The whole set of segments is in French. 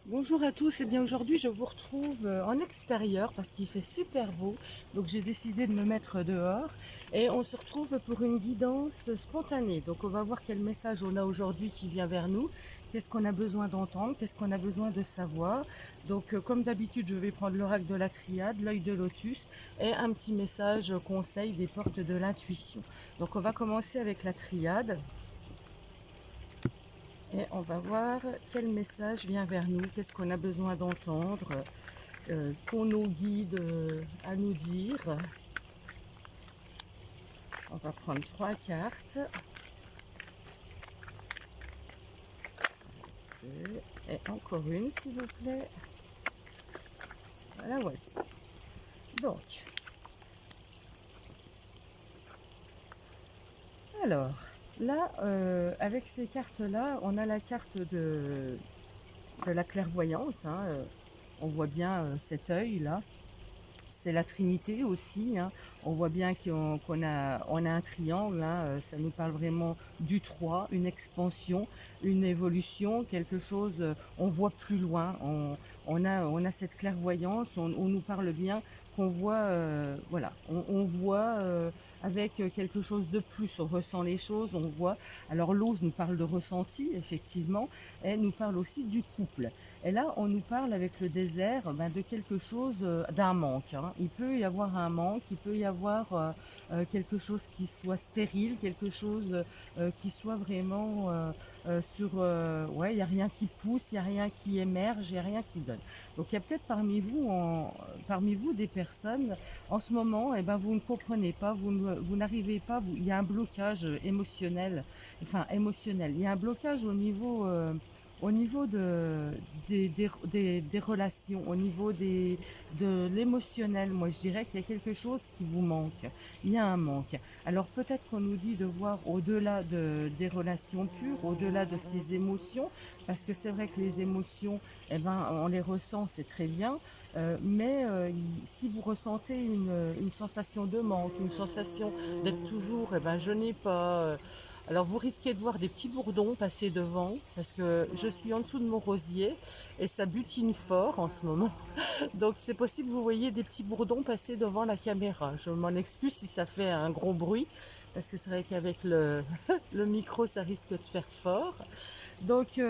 Bonjour à tous, et bien aujourd'hui je vous retrouve en extérieur parce qu'il fait super beau, donc j'ai décidé de me mettre dehors et on se retrouve pour une guidance spontanée. Donc on va voir quel message on a aujourd'hui qui vient vers nous, qu'est-ce qu'on a besoin d'entendre, qu'est-ce qu'on a besoin de savoir. Donc comme d'habitude je vais prendre l'oracle de la triade, l'œil de lotus et un petit message conseil des portes de l'intuition. Donc on va commencer avec la triade. Et on va voir quel message vient vers nous, qu'est-ce qu'on a besoin d'entendre, qu'ont nos guides à nous dire. On va prendre 3 cartes. Et encore une, s'il vous plaît. Voilà, voici. Donc, alors, là, avec ces cartes-là, on a la carte de la clairvoyance. On voit bien cet œil-là. C'est la Trinité aussi, hein. On voit bien qu'on a un triangle, hein. Ça nous parle vraiment du 3, une expansion, une évolution, quelque chose, on voit plus loin, on a cette clairvoyance, on nous parle bien qu'on voit, voilà, on voit avec quelque chose de plus, on ressent les choses, on voit. Alors l'ose nous parle de ressenti, effectivement, elle nous parle aussi du couple. Et là, on nous parle avec le désert de quelque chose, d'un manque, hein. Il peut y avoir un manque, il peut y avoir quelque chose qui soit stérile, quelque chose qui soit vraiment ouais, il n'y a rien qui pousse, il n'y a rien qui émerge, il n'y a rien qui donne. Donc il y a peut-être parmi vous des personnes, en ce moment, eh ben, vous ne comprenez pas, vous n'arrivez pas, il y a un blocage émotionnel, enfin émotionnel, il y a un blocage au niveau des relations, au niveau de l'émotionnel. Moi, je dirais qu'il y a quelque chose qui vous manque. Il y a un manque. Alors peut-être qu'on nous dit de voir au-delà des relations pures, au-delà de ces émotions, parce que c'est vrai que les émotions, eh ben, on les ressent, c'est très bien, mais si vous ressentez une sensation de manque, une sensation d'être toujours, eh ben, je n'ai pas... alors vous risquez de voir des petits bourdons passer devant parce que je suis en dessous de mon rosier et ça butine fort en ce moment. Donc c'est possible que vous voyez des petits bourdons passer devant la caméra. Je m'en excuse si ça fait un gros bruit parce que c'est vrai qu'avec le micro ça risque de faire fort. Donc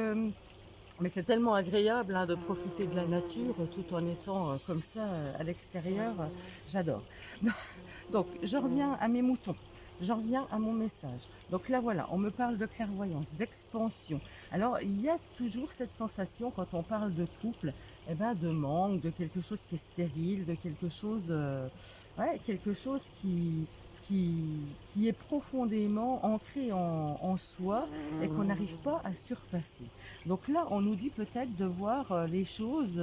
mais c'est tellement agréable de profiter de la nature tout en étant comme ça à l'extérieur. J'adore. Donc, je reviens à mes moutons. J'en reviens à mon message. Donc là, voilà, on me parle de clairvoyance, d'expansion. Alors, il y a toujours cette sensation, quand on parle de couple, eh ben, de manque, de quelque chose qui est stérile, de quelque chose, ouais, quelque chose qui, qui est profondément ancré en soi et qu'on n'arrive pas à surpasser. Donc là, on nous dit peut-être de voir les choses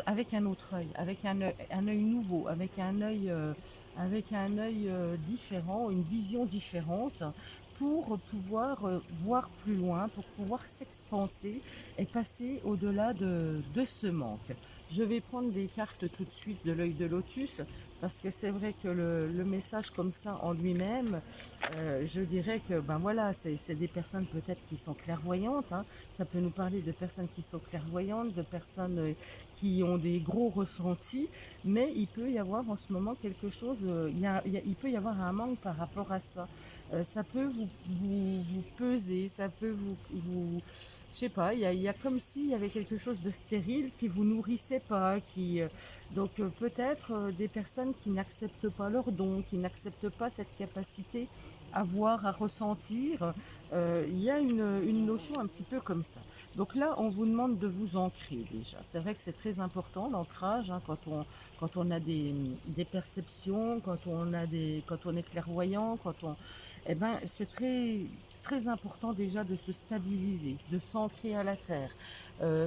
avec un autre œil, avec un œil nouveau, avec un œil différent, une vision différente pour pouvoir voir plus loin, pour pouvoir s'expanser et passer au-delà de ce manque. Je vais prendre des cartes tout de suite de l'œil de lotus parce que c'est vrai que le message comme ça en lui-même, je dirais que ben voilà, c'est des personnes peut-être qui sont clairvoyantes, hein. Ça peut nous parler de personnes qui sont clairvoyantes, de personnes qui ont des gros ressentis, mais il peut y avoir en ce moment quelque chose, il peut y avoir un manque par rapport à ça. Ça peut vous peser, ça peut je sais pas, il y a comme s'il y avait quelque chose de stérile qui vous nourrissait pas, donc peut-être des personnes qui n'acceptent pas leurs dons, qui n'acceptent pas cette capacité à voir, à ressentir. Il y a une notion un petit peu comme ça. Donc là, on vous demande de vous ancrer déjà. C'est vrai que c'est très important l'ancrage, hein, quand on a des perceptions, quand on est clairvoyant, eh ben, c'est très important déjà de se stabiliser, de s'ancrer à la terre.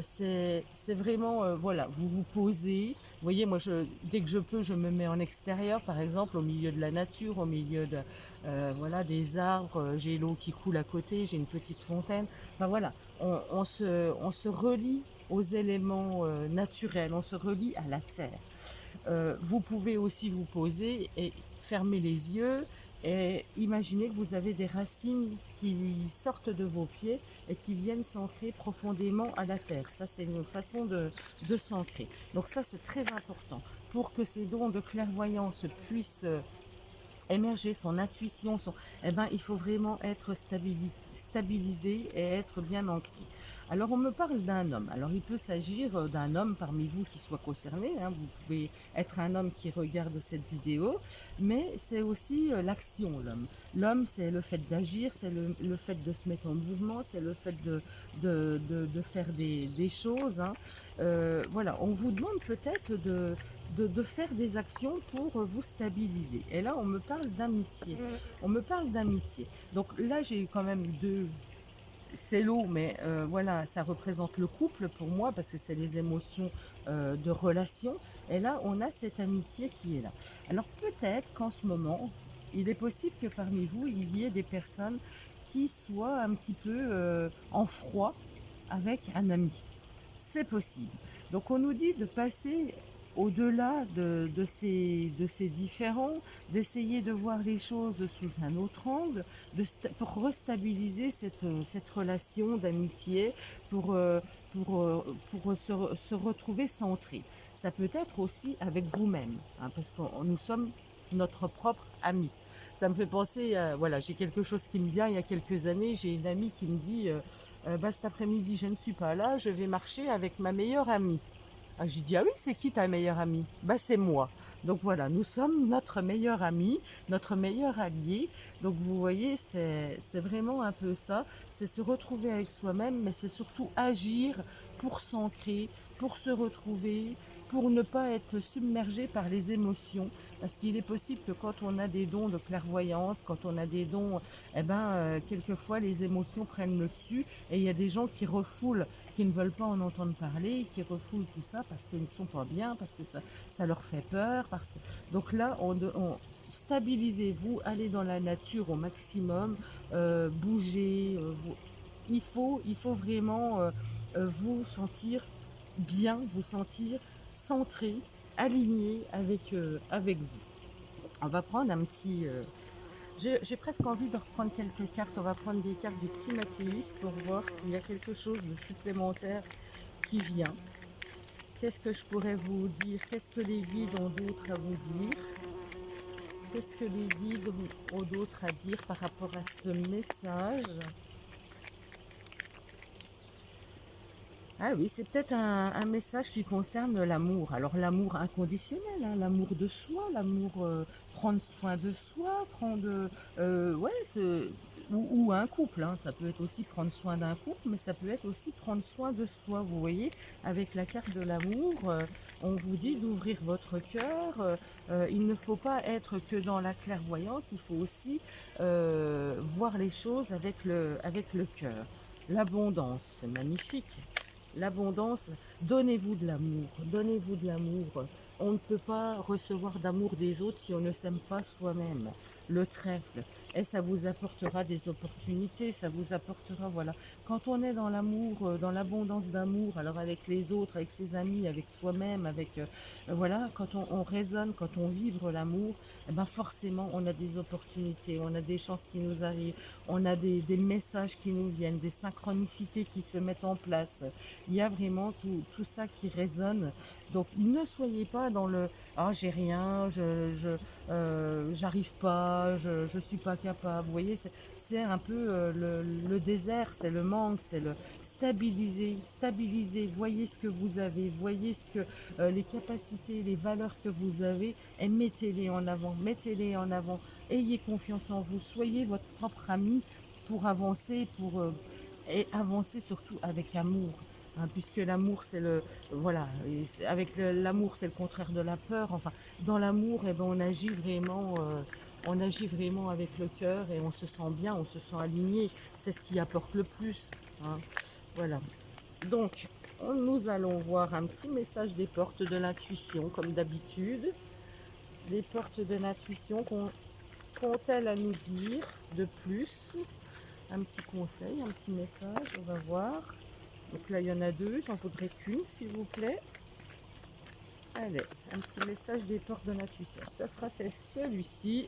C'est vraiment, voilà, vous vous posez. Vous voyez, moi, dès que je peux, je me mets en extérieur, par exemple, au milieu de la nature, au milieu voilà, des arbres. J'ai l'eau qui coule à côté, j'ai une petite fontaine. Enfin voilà, on se relie aux éléments naturels, on se relie à la terre. Vous pouvez aussi vous poser et fermer les yeux Et imaginez que vous avez des racines qui sortent de vos pieds et qui viennent s'ancrer profondément à la terre. Ça, c'est une façon de s'ancrer. Donc ça, c'est très important. Pour que ces dons de clairvoyance puissent émerger, son intuition, eh ben, il faut vraiment être stabilisé et être bien ancré. Alors on me parle d'un homme. Alors il peut s'agir d'un homme parmi vous qui soit concerné, hein. Vous pouvez être un homme qui regarde cette vidéo, mais c'est aussi l'action, l'homme. L'homme, c'est le fait d'agir, c'est le fait de se mettre en mouvement, c'est le fait de faire des choses, hein. Voilà, on vous demande peut-être de faire des actions pour vous stabiliser. Et là, on me parle d'amitié. On me parle d'amitié. Donc là, j'ai quand même deux. C'est l'eau, mais voilà, ça représente le couple pour moi parce que c'est les émotions de relation. Et là, on a cette amitié qui est là. Alors peut-être qu'en ce moment, il est possible que parmi vous, il y ait des personnes qui soient un petit peu en froid avec un ami. C'est possible. Donc on nous dit de passer au-delà de ces différends, d'essayer de voir les choses sous un autre angle, pour restabiliser cette relation d'amitié, pour, euh, pour se retrouver centré. Ça peut être aussi avec vous-même, hein, parce que nous sommes notre propre ami. Ça me fait penser, voilà, j'ai quelque chose qui me vient. Il y a quelques années, j'ai une amie qui me dit, bah, cet après-midi, je ne suis pas là, je vais marcher avec ma meilleure amie. Ah, j'ai dit, ah oui, c'est qui ta meilleure amie? Bah, c'est moi. Donc voilà, nous sommes notre meilleur ami, notre meilleur allié. Donc vous voyez, c'est vraiment un peu ça. C'est se retrouver avec soi-même, mais c'est surtout agir pour s'ancrer, pour se retrouver, pour ne pas être submergé par les émotions. Parce qu'il est possible que quand on a des dons de clairvoyance, quand on a des dons, eh ben, quelquefois les émotions prennent le dessus et il y a des gens qui refoulent, qui ne veulent pas en entendre parler, qui refoulent tout ça parce qu'ils ne sont pas bien, parce que ça leur fait peur. Donc là, stabilisez-vous, allez dans la nature au maximum, bougez. Il faut vraiment vous sentir bien, vous sentir centré, aligné avec vous. On va prendre un petit... j'ai presque envie de reprendre quelques cartes. On va prendre des cartes du petit Mathéis pour voir s'il y a quelque chose de supplémentaire qui vient. Qu'est-ce que je pourrais vous dire? Qu'est-ce que les guides ont d'autre à vous dire? Qu'est-ce que les guides ont d'autre à dire par rapport à ce message? Ah oui, c'est peut-être un message qui concerne l'amour. Alors l'amour inconditionnel, hein, l'amour de soi, l'amour, prendre soin de soi, ouais, ou un couple, hein. Ça peut être aussi prendre soin d'un couple, mais ça peut être aussi prendre soin de soi. Vous voyez, avec la carte de l'amour, on vous dit d'ouvrir votre cœur. Il ne faut pas être que dans la clairvoyance, il faut aussi voir les choses avec le cœur. L'abondance, c'est magnifique. L'abondance, donnez-vous de l'amour, donnez-vous de l'amour. On ne peut pas recevoir d'amour des autres si on ne s'aime pas soi-même. Le trèfle, et ça vous apportera des opportunités, ça vous apportera, voilà. Quand on est dans l'amour, dans l'abondance d'amour, alors avec les autres, avec ses amis, avec soi-même, voilà, quand on raisonne, quand on vibre l'amour, eh ben forcément, on a des opportunités, on a des chances qui nous arrivent, on a des messages qui nous viennent, des synchronicités qui se mettent en place. Il y a vraiment tout ça qui résonne. Donc ne soyez pas dans le ah j'ai rien, j'arrive pas, je suis pas capable. Vous voyez, c'est un peu le désert, c'est le manque, c'est le stabiliser, voyez ce que vous avez, voyez ce que les capacités, les valeurs que vous avez et mettez-les en avant, mettez-les en avant. Ayez confiance en vous, soyez votre propre ami pour avancer, et avancer surtout avec amour. Hein, puisque l'amour c'est le voilà avec l'amour c'est le contraire de la peur. Enfin dans l'amour eh ben, on agit vraiment avec le cœur et on se sent bien, on se sent aligné, c'est ce qui apporte le plus, hein. Voilà, donc nous allons voir un petit message des portes de l'intuition comme d'habitude. Les portes de l'intuition qu'ont-elles à nous dire de plus? Un petit conseil, un petit message, on va voir. Donc là, il y en a deux, j'en voudrais qu'une, s'il vous plaît. Allez, un petit message des portes de l'intuition. Ça sera celui-ci.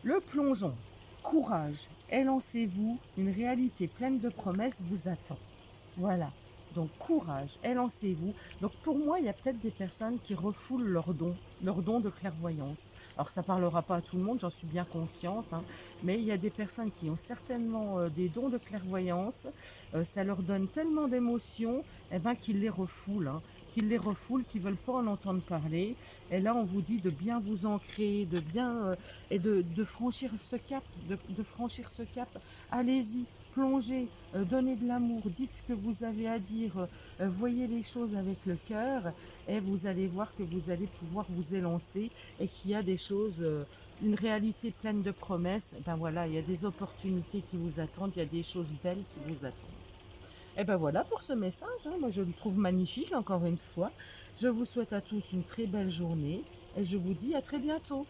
Le plongeon, courage, élancez-vous, une réalité pleine de promesses vous attend. Voilà. Donc courage, élancez-vous. Donc pour moi, il y a peut-être des personnes qui refoulent leur don de clairvoyance. Alors ça parlera pas à tout le monde, j'en suis bien consciente, hein, mais il y a des personnes qui ont certainement des dons de clairvoyance. Ça leur donne tellement d'émotions, eh ben, qu'ils les refoulent. Hein, qu'ils les refoulent, qu'ils veulent pas en entendre parler. Et là, on vous dit de bien vous ancrer, de bien et de franchir ce cap, de franchir ce cap. Allez-y, plongez, donnez de l'amour, dites ce que vous avez à dire, voyez les choses avec le cœur et vous allez voir que vous allez pouvoir vous élancer et qu'il y a des choses, une réalité pleine de promesses. Ben voilà, il y a des opportunités qui vous attendent, il y a des choses belles qui vous attendent. Et ben voilà pour ce message, hein. Moi je le trouve magnifique encore une fois. Je vous souhaite à tous une très belle journée et je vous dis à très bientôt.